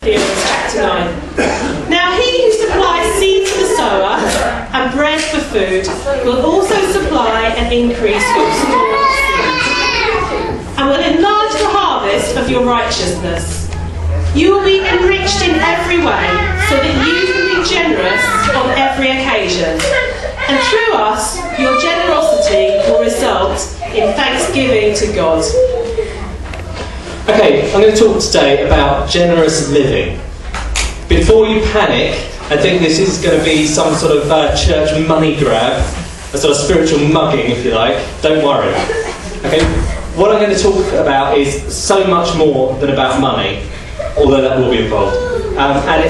Chapter 9. Now he who supplies seed to the sower and bread for food will also supply and increase your store of seed, and will enlarge the harvest of your righteousness. You will be enriched in every way, so that you can be generous on every occasion. And through us, your generosity will result in thanksgiving to God. Okay, I'm going to talk today about generous living. Before you panic and think this is going to be some sort of church money grab, a sort of spiritual mugging if you like, don't worry. Okay, what I'm going to talk about is so much more than about money, although that will be involved. And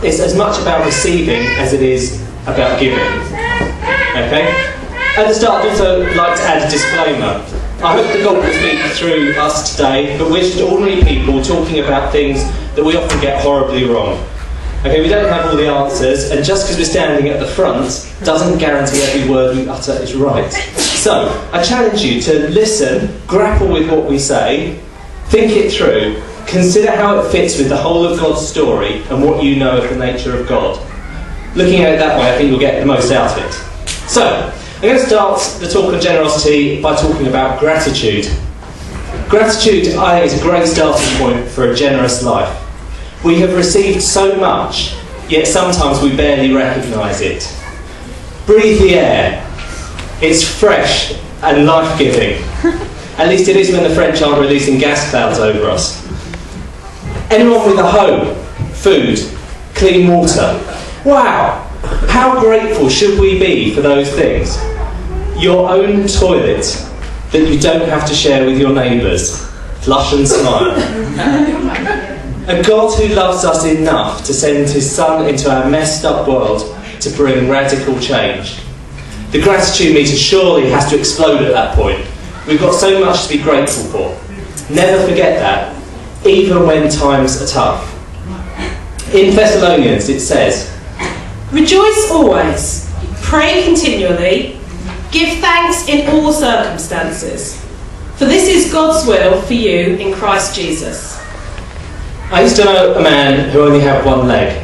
it's as much about receiving as it is about giving. Okay? At the start, I'd also like to add a disclaimer. I hope that God will speak through us today, but we're just ordinary people talking about things that we often get horribly wrong. Okay, we don't have all the answers, and just because we're standing at the front doesn't guarantee every word we utter is right. So, I challenge you to listen, grapple with what we say, think it through, consider how it fits with the whole of God's story and what you know of the nature of God. Looking at it that way, I think you'll get the most out of it. So, I'm going to start the talk on generosity by talking about gratitude. Gratitude, I think, is a great starting point for a generous life. We have received so much, yet sometimes we barely recognise it. Breathe the air. It's fresh and life-giving. At least it is when the French aren't releasing gas clouds over us. Anyone with a home, food, clean water. Wow! How grateful should we be for those things? Your own toilet that you don't have to share with your neighbours. Flush and smile. A God who loves us enough to send his Son into our messed up world to bring radical change. The gratitude meter surely has to explode at that point. We've got so much to be grateful for. Never forget that, even when times are tough. In Thessalonians it says, Rejoice always, pray continually, give thanks in all circumstances, for this is God's will for you in Christ Jesus. I used to know a man who only had one leg.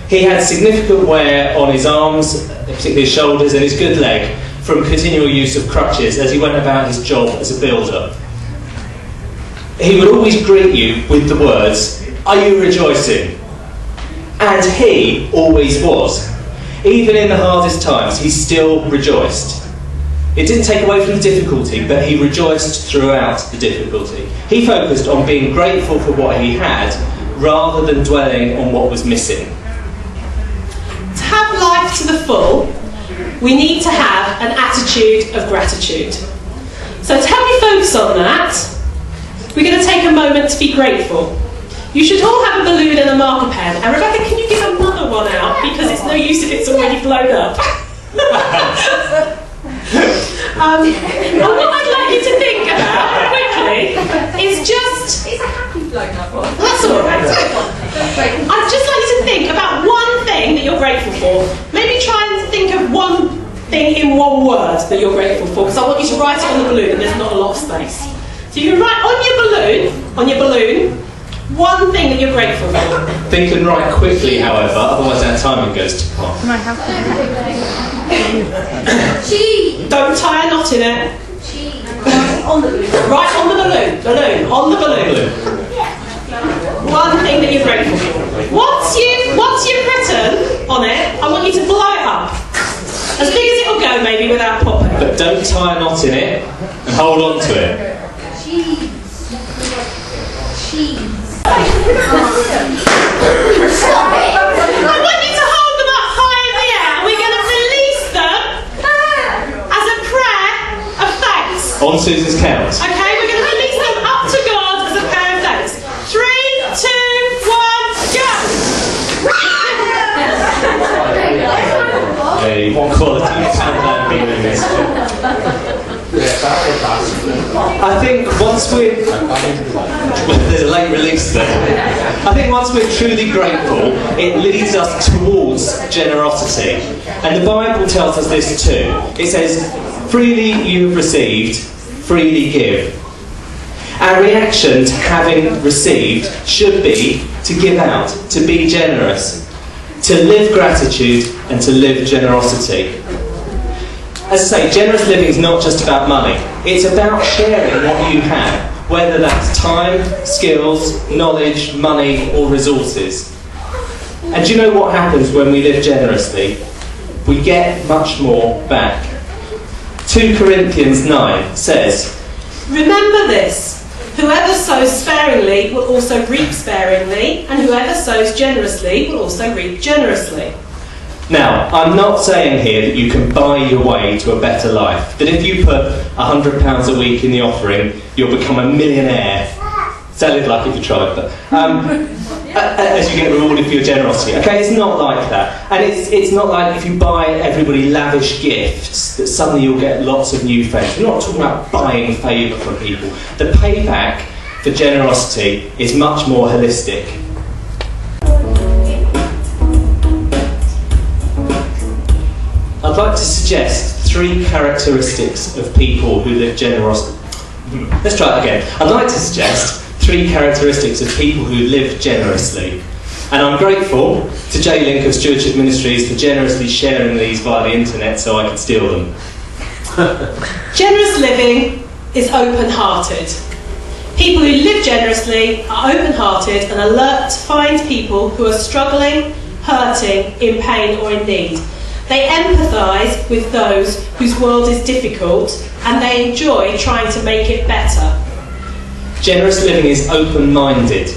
He had significant wear on his arms, particularly his shoulders, and his good leg from continual use of crutches as he went about his job as a builder. He would always greet you with the words, "Are you rejoicing?" And he always was. Even in the hardest times, he still rejoiced. It didn't take away from the difficulty, but he rejoiced throughout the difficulty. He focused on being grateful for what he had, rather than dwelling on what was missing. To have life to the full, we need to have an attitude of gratitude. So to help me focus on that, we're going to take a moment to be grateful. You should all have a balloon and a marker pen. And Rebecca, can you give another one out? Because it's no use if it's already blown up. And what I'd like you to think about, quickly, is just... It's a happy blown up one. That's all right. I'd just like you to think about one thing that you're grateful for. Maybe try and think of one thing in one word that you're grateful for, because I want you to write it on the balloon and there's not a lot of space. So you can write on your balloon, one thing that you're grateful for. Think and write quickly, however, otherwise our timing goes to pot. Cheese. Don't tie a knot in it. Cheese. On the balloon. Right on the balloon. On the balloon. One thing that you're grateful for. Once you've written on it, I want you to blow it up. As big as it'll go, maybe, without popping. But don't tie a knot in it and hold on to it. Cheese. I want you to hold them up high in the air, and we're going to release them as a prayer of thanks. On Susan's count. Okay, we're going to release them up to God as a prayer of thanks. 3, 2, 1, go! Hey, what quality countdown being in this? I think once we're... There's a late release there. I think once we're truly grateful, it leads us towards generosity. And the Bible tells us this too. It says, freely you have received, freely give. Our reaction to having received should be to give out, to be generous, to live gratitude and to live generosity. As I say, generous living is not just about money. It's about sharing what you have, whether that's time, skills, knowledge, money or resources. And do you know what happens when we live generously? We get much more back. 2 Corinthians 9 says, "Remember this, whoever sows sparingly will also reap sparingly, and whoever sows generously will also reap generously." Now, I'm not saying here that you can buy your way to a better life, that if you put £100 a week in the offering, you'll become a millionaire. Sounded like if you tried, but as you get rewarded for your generosity. Okay, it's not like that. And it's not like if you buy everybody lavish gifts that suddenly you'll get lots of new friends. We're not talking about buying favour from people. The payback for generosity is much more holistic. I'd like to suggest 3 characteristics of people who live generously. Let's try it again. I'd like to suggest 3 characteristics of people who live generously. And I'm grateful to J-Link of Stewardship Ministries for generously sharing these via the internet so I could steal them. Generous living is open-hearted. People who live generously are open-hearted and alert to find people who are struggling, hurting, in pain or in need. They empathise with those whose world is difficult and they enjoy trying to make it better. Generous living is open-minded.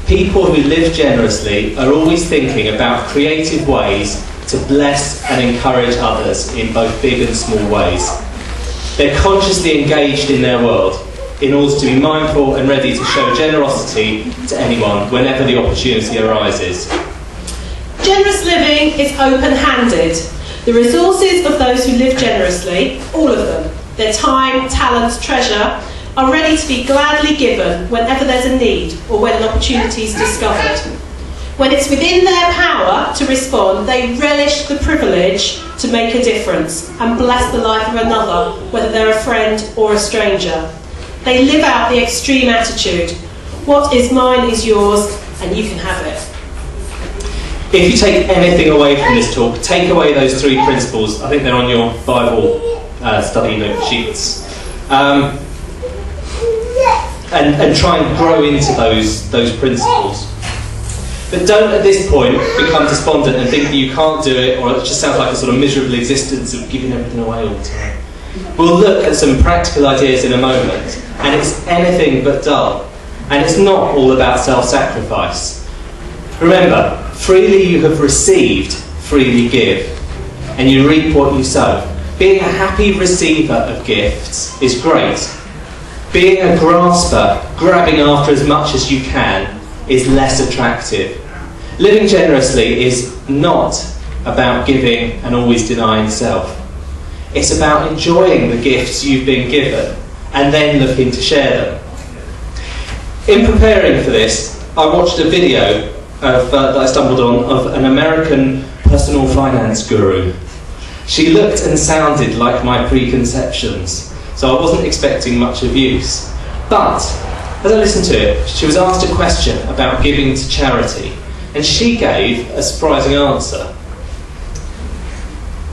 People who live generously are always thinking about creative ways to bless and encourage others in both big and small ways. They're consciously engaged in their world in order to be mindful and ready to show generosity to anyone whenever the opportunity arises. Generous living is open-handed. The resources of those who live generously, all of them, their time, talents, treasure, are ready to be gladly given whenever there's a need or when an opportunity is discovered. When it's within their power to respond, they relish the privilege to make a difference and bless the life of another, whether they're a friend or a stranger. They live out the extreme attitude. What is mine is yours, and you can have it. If you take anything away from this talk, take away those 3 principles. I think they're on your Bible study note sheets. And try and grow into those principles. But don't at this point become despondent and think that you can't do it, or it just sounds like a sort of miserable existence of giving everything away all the time. We'll look at some practical ideas in a moment, and it's anything but dull. And it's not all about self-sacrifice. Remember, freely you have received, freely give, and you reap what you sow. Being a happy receiver of gifts is great. Being a grasper, grabbing after as much as you can, is less attractive. Living generously is not about giving and always denying self. It's about enjoying the gifts you've been given and then looking to share them. In preparing for this, I watched a video that I stumbled on of an American personal finance guru. She looked and sounded like my preconceptions, so I wasn't expecting much of use. But as I listened to it, she was asked a question about giving to charity, and she gave a surprising answer.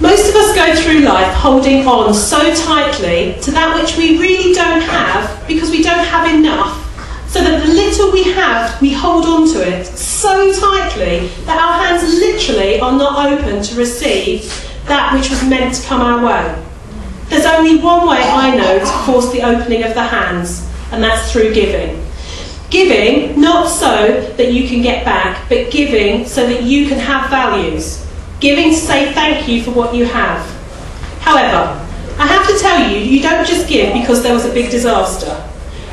Most of us go through life holding on so tightly to that which we really don't have because we don't have enough, so that the little we have, we hold on to it so tightly that our hands literally are not open to receive that which was meant to come our way. There's only one way I know to force the opening of the hands, and that's through giving. Giving, not so that you can get back, but giving so that you can have values. Giving to say thank you for what you have. However, I have to tell you, you don't just give because there was a big disaster.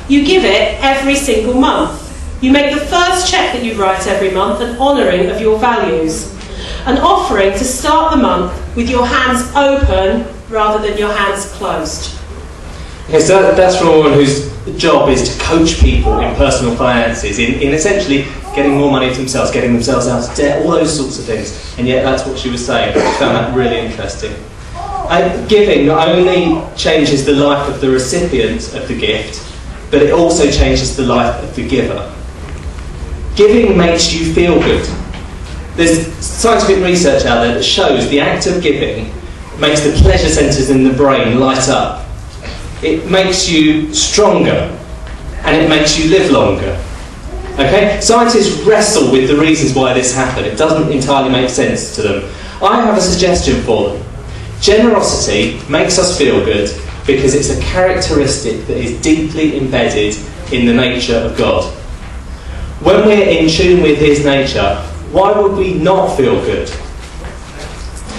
You give it every single month. You make the first cheque that you write every month an honouring of your values. An offering to start the month with your hands open rather than your hands closed. Okay, so that's from a woman whose job is to coach people in personal finances, in essentially getting more money to themselves, getting themselves out of debt, all those sorts of things. And yet that's what she was saying. I found that really interesting. Giving not only changes the life of the recipient of the gift, but it also changes the life of the giver. Giving makes you feel good. There's scientific research out there that shows the act of giving makes the pleasure centres in the brain light up. It makes you stronger, and it makes you live longer. Okay? Scientists wrestle with the reasons why this happened. It doesn't entirely make sense to them. I have a suggestion for them. Generosity makes us feel good because it's a characteristic that is deeply embedded in the nature of God. When we're in tune with His nature, why would we not feel good?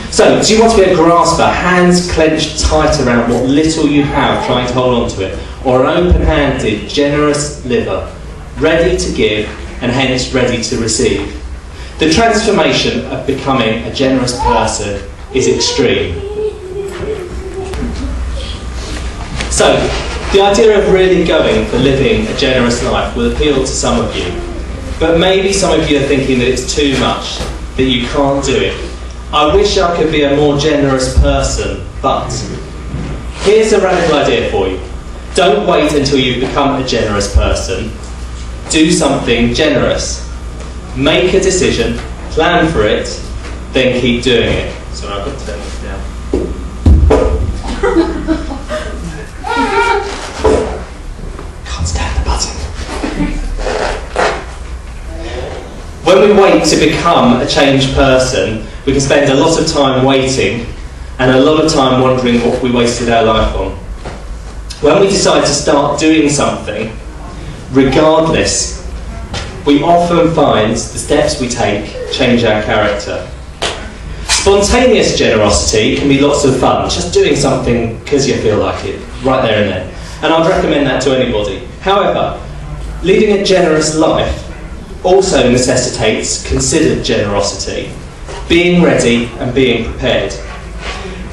So, do you want to be a grasper, hands clenched tight around what little you have, trying to hold on to it, or an open-handed, generous liver, ready to give and hence ready to receive? The transformation of becoming a generous person is extreme. So, the idea of really going for living a generous life will appeal to some of you, but maybe some of you are thinking that it's too much, that you can't do it. I wish I could be a more generous person, but here's a radical idea for you. Don't wait until you've become a generous person. Do something generous. Make a decision, plan for it, then keep doing it. Sorry, I've got to turn this down. Can't stand the button. When we wait to become a changed person, we can spend a lot of time waiting and a lot of time wondering what we wasted our life on. When we decide to start doing something, regardless, we often find the steps we take change our character. Spontaneous generosity can be lots of fun, just doing something because you feel like it, right there and then. And I'd recommend that to anybody. However, leading a generous life also necessitates considered generosity, being ready and being prepared.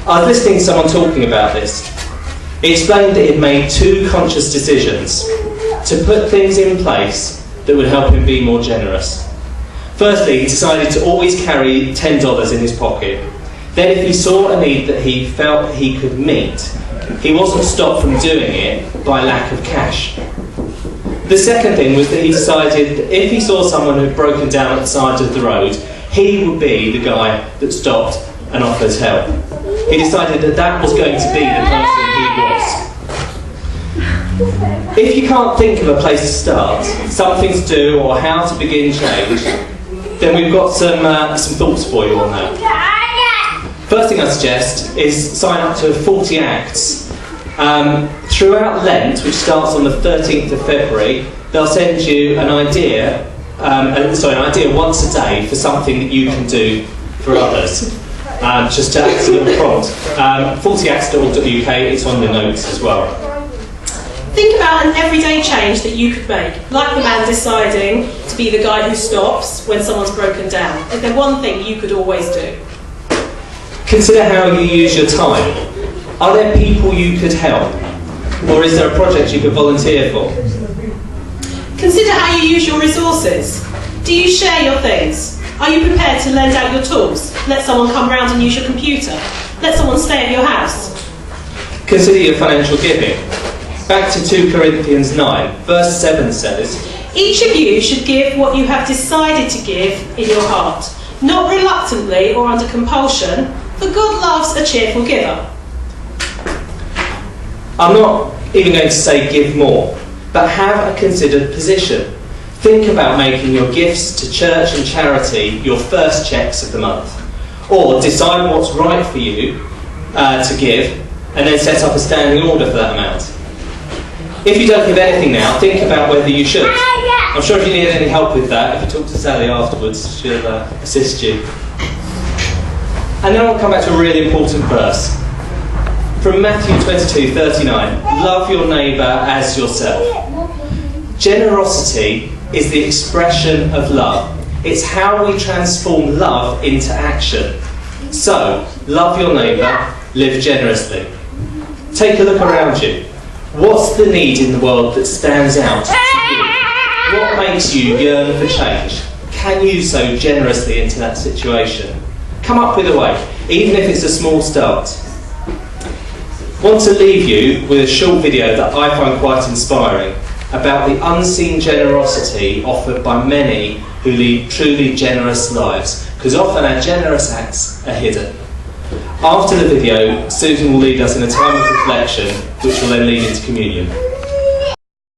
I was listening to someone talking about this. He explained that he'd made 2 conscious decisions to put things in place that would help him be more generous. Firstly, he decided to always carry $10 in his pocket. Then if he saw a need that he felt he could meet, he wasn't stopped from doing it by lack of cash. The second thing was that he decided that if he saw someone who'd broken down at the side of the road, he would be the guy that stopped and offered help. He decided that that was going to be the person he was. If you can't think of a place to start, something to do, or how to begin change, then we've got some thoughts for you on that. First thing I suggest is sign up to 40 Acts. Throughout Lent, which starts on the 13th of February, they'll send you an idea once a day for something that you can do for others. Just to act as a little prompt. 40acts.org.uk, it's on the notes as well. Think about an everyday change that you could make, like the man deciding to be the guy who stops when someone's broken down. Is there one thing you could always do? Consider how you use your time. Are there people you could help? Or is there a project you could volunteer for? Consider how you use your resources. Do you share your things? Are you prepared to lend out your tools? Let someone come round and use your computer? Let someone stay at your house? Consider your financial giving. Back to 2 Corinthians 9, verse 7 says, Each of you should give what you have decided to give in your heart, not reluctantly or under compulsion, for God loves a cheerful giver. I'm not even going to say give more, but have a considered position. Think about making your gifts to church and charity your first checks of the month. Or decide what's right for you to give, and then set up a standing order for that amount. If you don't give anything now, think about whether you should. I'm sure if you need any help with that, if you talk to Sally afterwards, she'll assist you. And then I'll come back to a really important verse. From Matthew 22:39, love your neighbour as yourself. Generosity is the expression of love. It's how we transform love into action. So, love your neighbour, live generously. Take a look around you. What's the need in the world that stands out to you? What makes you yearn for change? Can you sow generously into that situation? Come up with a way, even if it's a small start. I want to leave you with a short video that I find quite inspiring. about the unseen generosity offered by many who lead truly generous lives, because often our generous acts are hidden. After the video, Susan will lead us in a time of reflection, which will then lead into communion.